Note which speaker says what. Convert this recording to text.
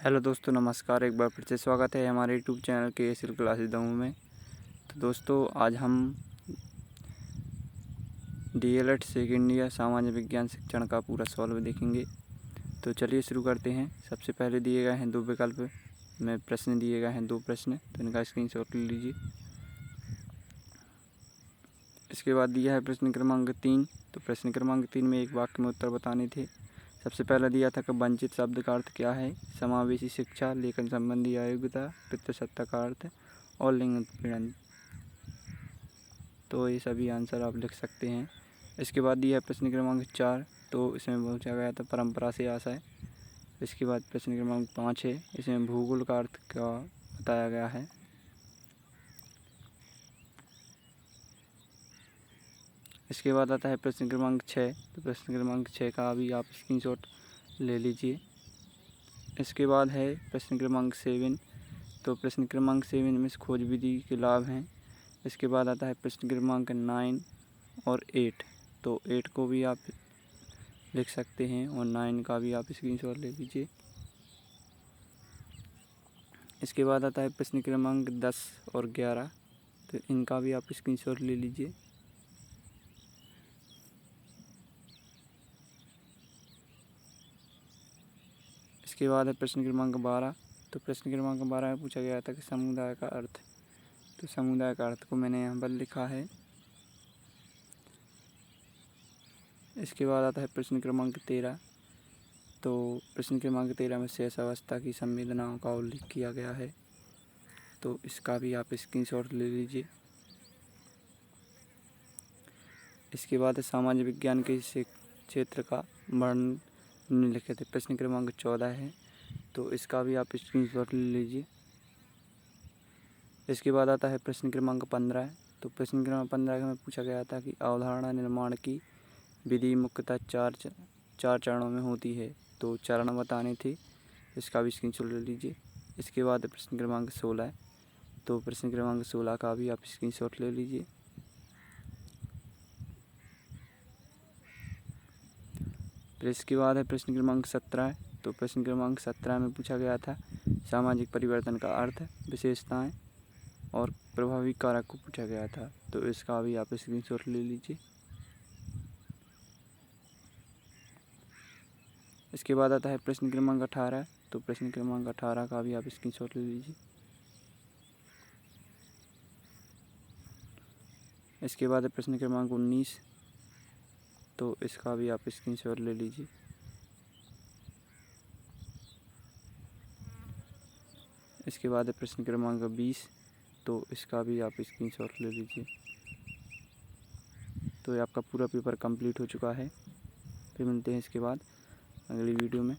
Speaker 1: Hello दोस्तों, नमस्कार। एक बार फिर से स्वागत है हमारे यूट्यूब चैनल के एसिल क्लासेस दमोह में। तो दोस्तों, आज हम डीएलएड सेकेंड ईयर सामान्य विज्ञान शिक्षण का पूरा सॉल्व देखेंगे। तो चलिए शुरू करते हैं। सबसे पहले दिए गए हैं दो विकल्प में प्रश्न दिए गए हैं, दो प्रश्न, तो इनका स्क्रीनशॉट ले लीजिए। इसके बाद दिया है प्रश्न क्रमांक 3। तो प्रश्न क्रमांक 3 में एक वाक्य में उत्तर बताने थे। सबसे पहला दिया था कि वंचित शब्द का अर्थ क्या है। समावेशी शिक्षा, लेखन संबंधी अयोग्यता, पितृसत्ता का अर्थ और लिंग उत्पीड़न। तो ये सभी आंसर आप लिख सकते हैं। इसके बाद दिया है प्रश्न क्रमांक 4। तो इसमें पूछा गया था परंपरा से आशय। इसके बाद प्रश्न क्रमांक 5 है, इसमें भूगोल का अर्थ क्या बताया गया है। इसके बाद आता है प्रश्न क्रमांक 6। तो प्रश्न क्रमांक 6 का भी आप स्क्रीनशॉट ले लीजिए। इसके बाद है प्रश्न क्रमांक 7। तो प्रश्न क्रमांक 7 में खोज विधि के लाभ हैं। इसके बाद आता है प्रश्न क्रमांक 9 और 8। तो 8 को भी आप लिख सकते हैं और 9 का भी आप स्क्रीनशॉट ले लीजिए। इसके बाद आता है प्रश्न क्रमांक 10 और 11। तो इनका भी आप स्क्रीनशॉट ले लीजिए। इसके बाद है प्रश्न क्रमांक 12। तो प्रश्न क्रमांक 12 में पूछा गया था कि समुदाय का अर्थ। तो समुदाय का अर्थ को मैंने यहाँ पर लिखा है। इसके बाद आता है प्रश्न क्रमांक 13। तो प्रश्न क्रमांक 13 में शेष अवस्था की संवेदनाओं का उल्लेख किया गया है। तो इसका भी आप स्क्रीनशॉट ले लीजिए। इसके बाद सामान्य विज्ञान के क्षेत्र का वर्णन निम्नलिखित है। प्रश्न क्रमांक 14 है, तो इसका भी आप स्क्रीनशॉट ले लीजिए। इसके बाद आता है प्रश्न क्रमांक 15। तो प्रश्न क्रमांक 15 में पूछा गया था कि अवधारणा निर्माण की विधि मुख्यतः चार चरणों में होती है। तो चरण बताने थे, इसका भी स्क्रीनशॉट ले लीजिए। इसके बाद प्रश्न क्रमांक 16। तो प्रश्न क्रमांक 16 का भी आप स्क्रीनशॉट ले लीजिए। फिर इसके बाद है प्रश्न क्रमांक 17। तो प्रश्न क्रमांक 17 में पूछा गया था सामाजिक परिवर्तन का अर्थ, विशेषताएं और प्रभावी कारक को पूछा गया था। तो इसका भी आप स्क्रीनशॉट ले लीजिए। इसके बाद आता है प्रश्न क्रमांक 18। तो प्रश्न क्रमांक 18 का भी आप स्क्रीनशॉट ले लीजिए। इसके बाद है प्रश्न क्रमांक 19। तो इसका भी आप स्क्रीनशॉट ले लीजिए। इसके बाद है प्रश्न क्रमांक 20। तो इसका भी आप स्क्रीनशॉट ले लीजिए। तो ये आपका पूरा पेपर कंप्लीट हो चुका है। फिर मिलते हैं इसके बाद अगली वीडियो में।